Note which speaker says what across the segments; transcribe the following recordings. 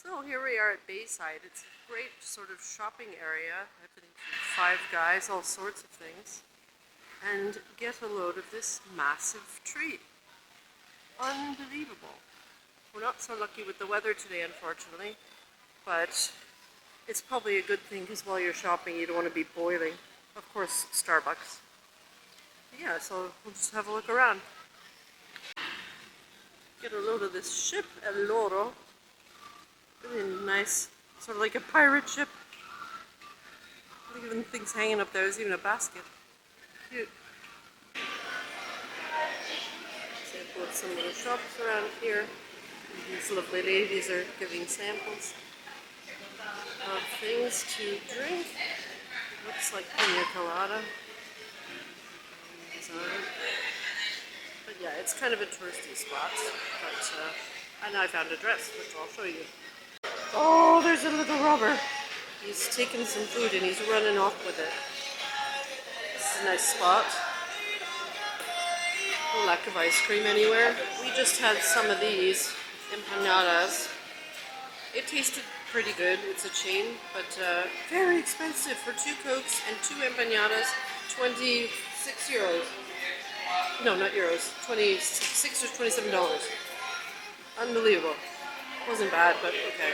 Speaker 1: So here we are at Bayside. It's a great sort of shopping area. Everything from Five Guys, all sorts of things. And get a load of this massive tree. Unbelievable. We're not so lucky with the weather today, unfortunately, but it's probably a good thing because while you're shopping you don't want to be boiling. Of course, Starbucks. Yeah, so we'll just have a look around. Get a load of this ship, El Loro. Really nice, sort of like a pirate ship. Look at even things hanging up there. There's even a basket. Cute. Sample of some of the shops around here. These lovely ladies are giving samples of things to drink. Looks like pina colada. But yeah, it's kind of a touristy spot. But and I found a dress, which I'll show you. Oh, there's a little robber. He's taken some food and he's running off with it. This is a nice spot. No lack of ice cream anywhere. We just had some of these empanadas. It tasted pretty good. It's a chain, but very expensive for 2 Cokes and 2 empanadas. 26 euros. No, not euros. 26 or $27. Unbelievable. Wasn't bad, but okay.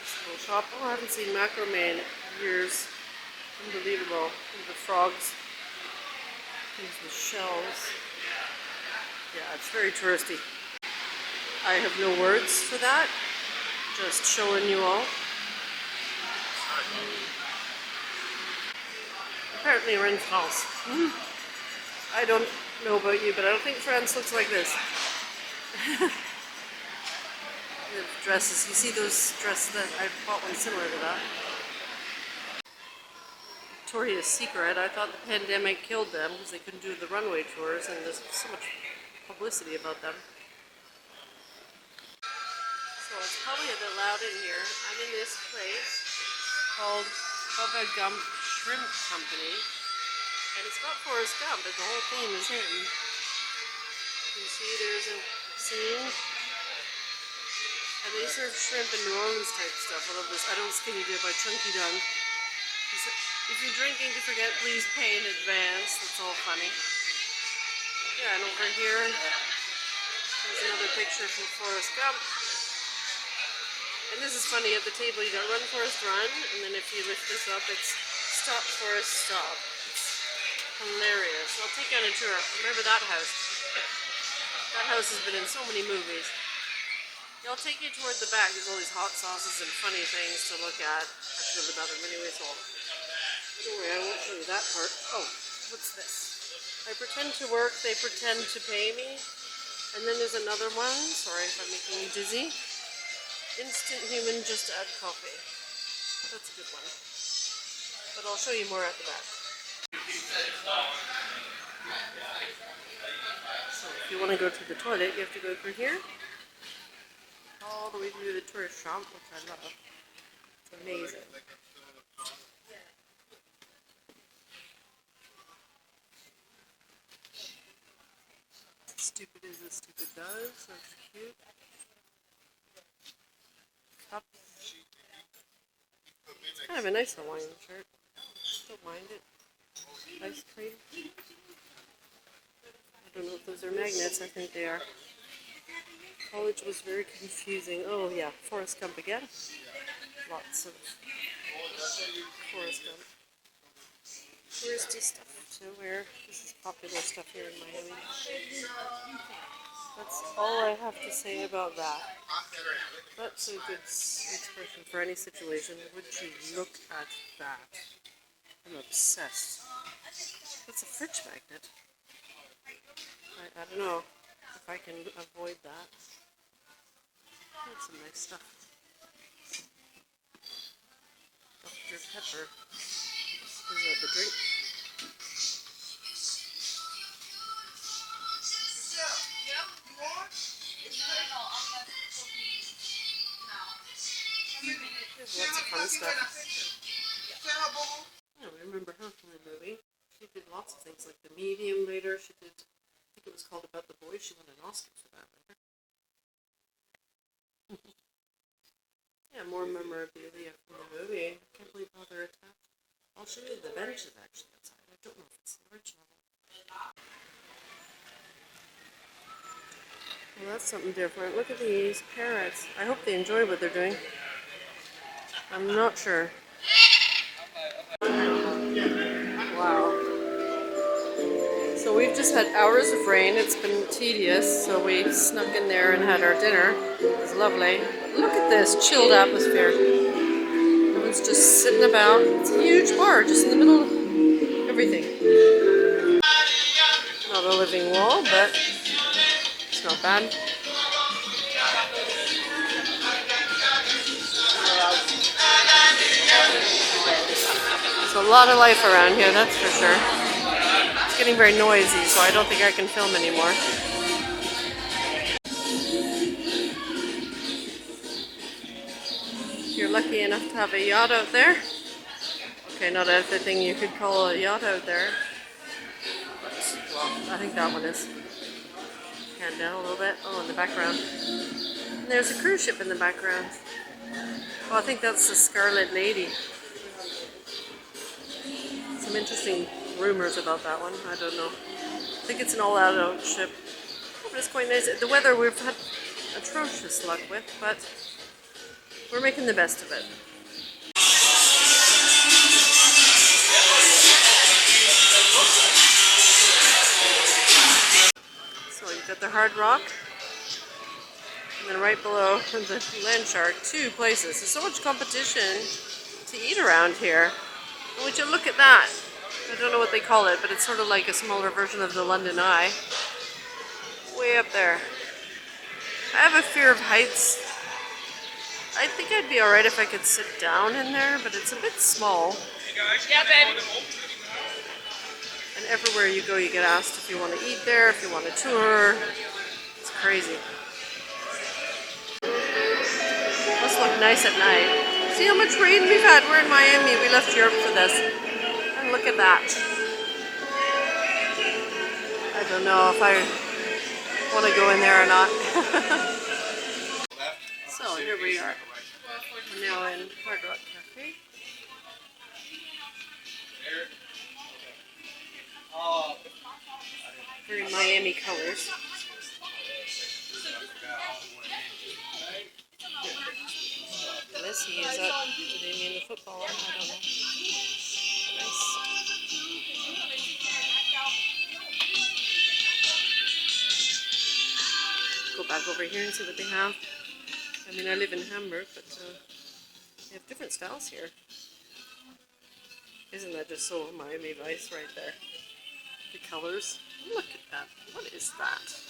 Speaker 1: This little shop. Oh, I haven't seen macrame in years. Unbelievable. The frogs. There's the shells. Yeah, it's very touristy. I have no words for that. Just showing you all. Apparently we're in France. I don't know about you, but I don't think France looks like this. The dresses, you see those dresses that I bought one similar to that. Victoria's Secret, I thought the pandemic killed them because they couldn't do the runway tours and there's so much publicity about them. So it's probably a bit loud in here. I'm in this place called Bubba Gump Shrimp Company. And it's got Forrest Gump, but the whole theme is him. You can see there's a scene. And they serve shrimp and New Orleans type stuff. I love this. I don't skinny dip, I chunky dunk. If you're drinking to forget, please pay in advance. That's all funny. Yeah, and over here, there's another picture from Forrest Gump. And this is funny, at the table you got Run Forrest Run, and then if you lift this up, it's Stop Forrest Stop. Hilarious. I'll take you on a tour. Remember that house? That house has been in so many movies. I'll take you toward the back. There's all these hot sauces and funny things to look at. I have to go to the bathroom anyway, so don't worry, I won't show you that part. Oh, what's this? I pretend to work, they pretend to pay me. And then there's another one. Sorry if I'm making you dizzy. Instant Human, just add coffee. That's a good one. But I'll show you more at the back. So if you want to go to the toilet, you have to go through here, all the way through the tourist shop, which I love. It's amazing. Stupid is as stupid does. That's cute. Cups. It's kind of a nice Hawaiian shirt. Don't mind it. Ice cream. I don't know if those are magnets. I think they are. College was very confusing. Oh yeah, Forrest Gump again. Lots of Forrest Gump. Touristy stuff to wear. This is popular stuff here in Miami. That's all I have to say about that. That's a good expression for any situation. Would you look at that? I'm obsessed. That's a fridge magnet. I don't know if I can avoid that. That's some nice stuff. Dr. Pepper. Is that the drink? There's lots of fun stuff. I don't remember her from the movie. She did lots of things like The Medium later. She did think it was called About the Boy. She won an Oscar for that. Yeah, more memorabilia from the movie. I can't believe how they're attached. I'll show you the benches actually outside. I don't know if it's the original. Well, that's something different. Look at these parrots. I hope they enjoy what they're doing. I'm not sure. Wow. So we've just had hours of rain. It's been tedious, so we snuck in there and had our dinner. It was lovely. Look at this chilled atmosphere. Everyone's just sitting about. It's a huge bar just in the middle of everything. Not a living wall, but it's not bad. There's a lot of life around here, that's for sure. It's getting very noisy, so I don't think I can film anymore. If you're lucky enough to have a yacht out there. Okay, not everything you could call a yacht out there. But, well, I think that one is. Hand down a little bit. Oh, in the background. And there's a cruise ship in the background. Well, I think that's the Scarlet Lady. Some interesting rumors about that one. I don't know. I think it's an all-out ship. Oh, but it's quite nice. The weather we've had atrocious luck with, but we're making the best of it. So you've got the Hard Rock, and then right below the Land Shark, 2 places. There's so much competition to eat around here. And would you look at that? I don't know what they call it, but it's sort of like a smaller version of the London Eye. Way up there. I have a fear of heights. I think I'd be alright if I could sit down in there, but it's a bit small.
Speaker 2: Yeah, babe.
Speaker 1: And everywhere you go, you get asked if you want to eat there, if you want a tour. It's crazy. Must look nice at night. See how much rain we've had? We're in Miami. We left Europe for this. And look at that. I don't know if I want to go in there or not. So here we are. We're now in Hard Rock Cafe. Very Miami colors. This he is up. Do they mean the football? I don't know. Nice. Go back over here and see what they have. I mean, I live in Hamburg, but they have different styles here. Isn't that just so Miami Vice right there? The colors. Look at that. What is that?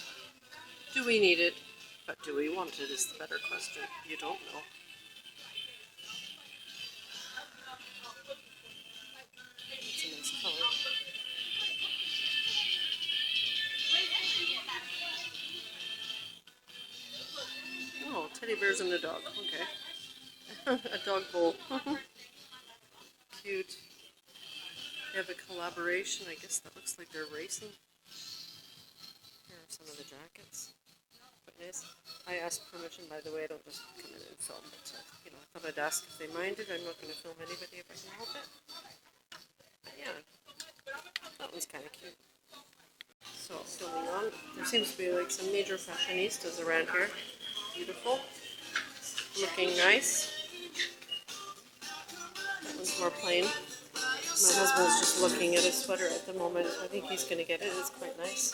Speaker 1: Do we need it? But do we want it is the better question. You don't know. It's a nice color. Oh, teddy bears and a dog. Okay. A dog bowl. Cute. They have a collaboration. I guess that looks like they're racing. Here are some of the jackets. Quite nice. I asked permission, by the way. I don't just come in and film, but you know, I thought I'd ask if they minded. I'm not going to film anybody if I can help it. But yeah, that one's kind of cute. So filming on. There seems to be like some major fashionistas around here. Beautiful. Looking nice. That one's more plain. My husband's just looking at a sweater at the moment. I think he's going to get it. It's quite nice.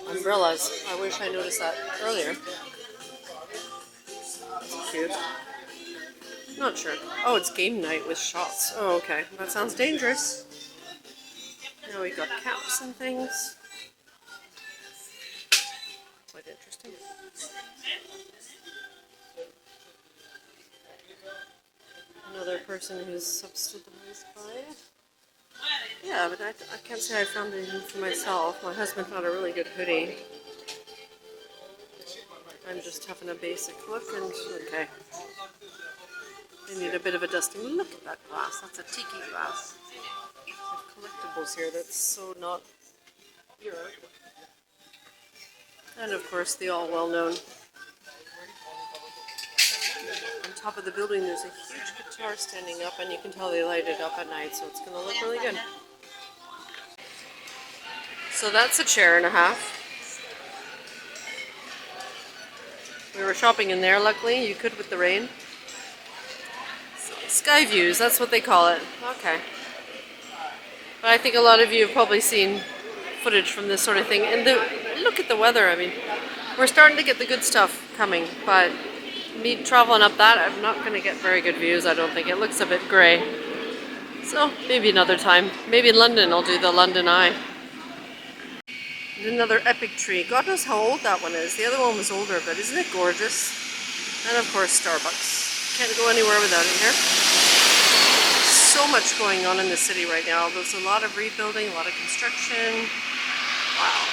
Speaker 1: Umbrellas. I wish I noticed that earlier. That's cute. Not sure. Oh, it's game night with shots. Oh, okay. That sounds dangerous. Now we got caps and things. Quite interesting. Another person who's subsidized by it. Yeah, but I can't say I found anything for myself. My husband found a really good hoodie. I'm just having a basic look and okay. I need a bit of a dusting. Look at that glass. That's a tiki glass. They have collectibles here that's so not And of course, the all well-known. On top of the building, there's a huge guitar standing up, and you can tell they light it up at night, so it's going to look really good. So that's a chair and a half. We were shopping in there, luckily. You could with the rain. Sky views, that's what they call it. Okay. But I think a lot of you have probably seen footage from this sort of thing. And look at the weather. I mean, we're starting to get the good stuff coming, but me traveling up that, I'm not going to get very good views, I don't think. It looks a bit grey. So, maybe another time. Maybe in London I'll do the London Eye. And another epic tree. God knows how old that one is. The other one was older, but isn't it gorgeous? And of course, Starbucks. Can't go anywhere without it here. So much going on in the city right now. There's a lot of rebuilding, a lot of construction. Wow.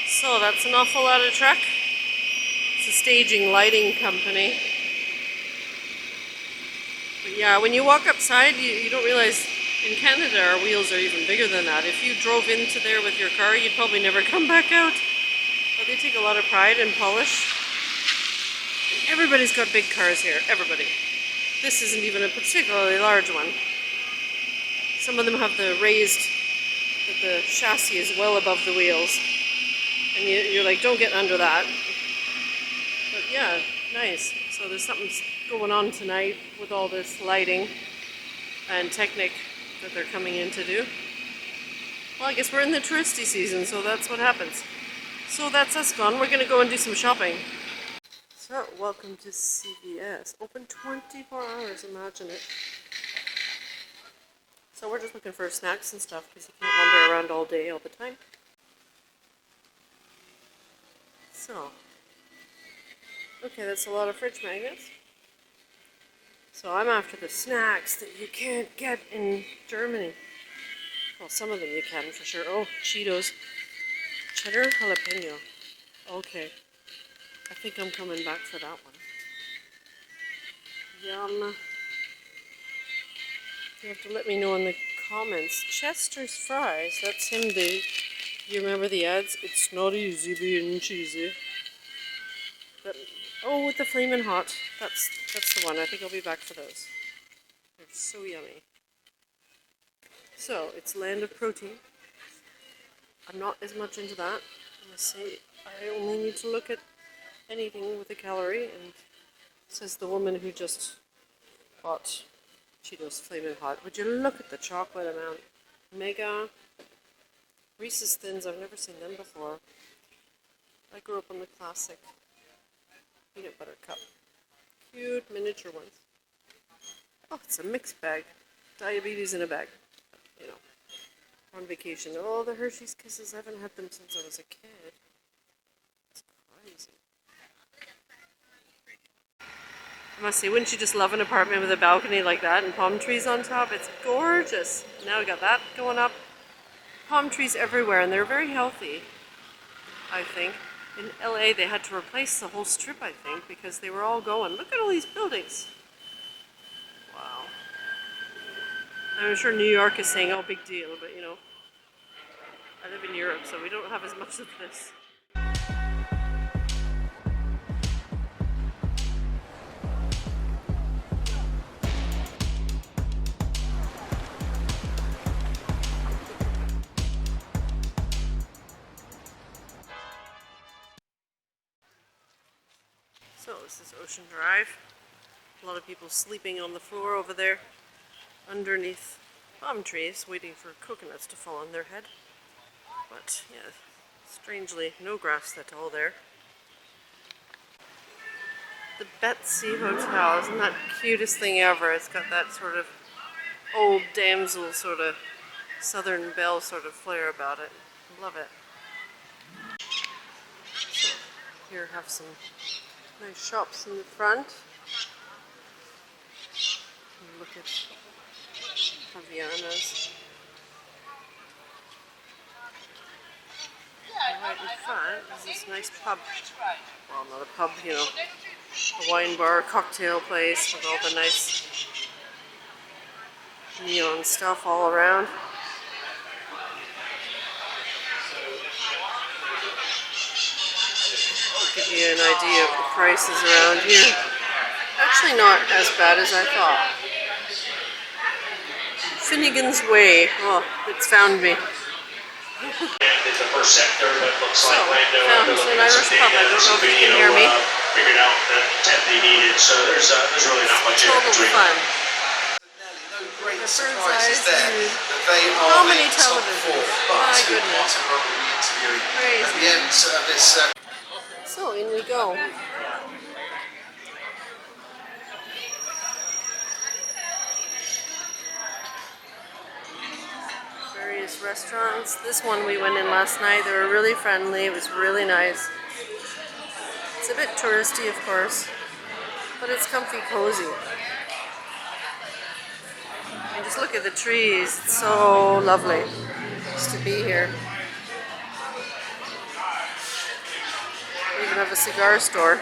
Speaker 1: So that's an awful lot of truck. It's a staging lighting company. But yeah, when you walk upside, you don't realize in Canada our wheels are even bigger than that. If you drove into there with your car, you'd probably never come back out. But they take a lot of pride in polish. And everybody's got big cars here, everybody. This isn't even a particularly large one. Some of them have the raised, that the chassis is well above the wheels. And you're like, don't get under that. But yeah, nice. So there's something going on tonight with all this lighting and Technic that they're coming in to do. Well, I guess we're in the touristy season, so that's what happens. So that's us gone. We're going to go and do some shopping. So, welcome to CVS. Open 24 hours, imagine it. So we're just looking for snacks and stuff because you can't wander around all day, all the time. So, okay, that's a lot of fridge magnets. So I'm after the snacks that you can't get in Germany. Well, some of them you can for sure. Oh, Cheetos. Cheddar jalapeno. Okay. I think I'm coming back for that one. Yum. You have to let me know in the comments. Chester's fries. That's him, dude. You remember the ads? It's not easy being cheesy. But, oh, with the flaming hot. That's the one. I think I'll be back for those. They're so yummy. So, it's Land of Protein. I'm not as much into that. I must say, I only need to look at anything with a calorie, and says the woman who just bought Cheetos Flamin' Hot. Would you look at the chocolate amount? Mega. Reese's Thins, I've never seen them before. I grew up on the classic peanut butter cup. Cute miniature ones. Oh, it's a mixed bag. Diabetes in a bag. You know, on vacation. Oh, the Hershey's Kisses. I haven't had them since I was a kid. It's crazy. I must say, wouldn't you just love an apartment with a balcony like that and palm trees on top? It's gorgeous. Now we got that going up. Palm trees everywhere, and they're very healthy, I think. In LA, they had to replace the whole strip, I think, because they were all going. Look at all these buildings. Wow. I'm sure New York is saying, oh, big deal, but you know, I live in Europe, so we don't have as much of this. So this is Ocean Drive. A lot of people sleeping on the floor over there underneath palm trees waiting for coconuts to fall on their head. But yeah, strangely no grass at all there. The Betsy Hotel, isn't that the cutest thing ever? It's got that sort of old damsel sort of Southern Belle sort of flair about it. Love it. So here have some nice shops in the front. And look at Javiana's. Right in front is this nice pub. Well, not a pub, you know, a wine bar, cocktail place with all the nice neon stuff all around. give you an idea of the prices around here. Actually not as bad as I thought. Finnegan's Way. Oh, it's found me.
Speaker 2: The first sector that looks
Speaker 1: So,
Speaker 2: like
Speaker 1: found an Irish pub. I don't know if you can hear me.
Speaker 2: Figured out the tent they needed, so there's really not much in
Speaker 1: Total
Speaker 2: between.
Speaker 1: fun.
Speaker 3: No great
Speaker 1: The
Speaker 3: surprises
Speaker 1: bird's eye
Speaker 3: there.
Speaker 1: view.
Speaker 3: That they are
Speaker 1: How
Speaker 3: the
Speaker 1: many
Speaker 3: top
Speaker 1: televisions?
Speaker 3: four.
Speaker 1: My
Speaker 3: But
Speaker 1: goodness.
Speaker 3: Martin Robb will be interviewing
Speaker 1: Crazy.
Speaker 3: at the end of this.
Speaker 1: So, in we go. Various restaurants. This one we went in last night. They were really friendly. It was really nice. It's a bit touristy, of course, but it's comfy, cozy. And just look at the trees. It's so lovely just to be here. We even have a cigar store.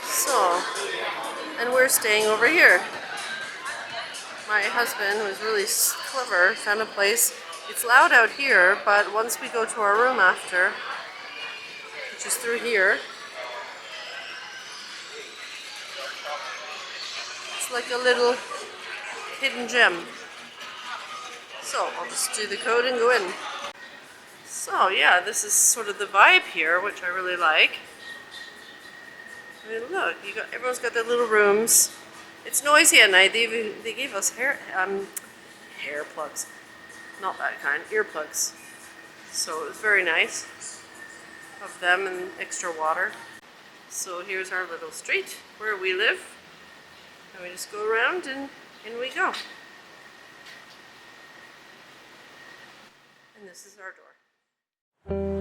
Speaker 1: So, and we're staying over here. My husband was really clever, found a place. It's loud out here, but once we go to our room after, which is through here, it's like a little hidden gem. So I'll just do the code and go in. So yeah, this is sort of the vibe here, which I really like. I mean, look, everyone's got their little rooms. It's noisy at night. They gave us hair plugs, not that kind, earplugs. So it was very nice of them and extra water. So here's our little street where we live, and we just go around and in we go. And this is our door.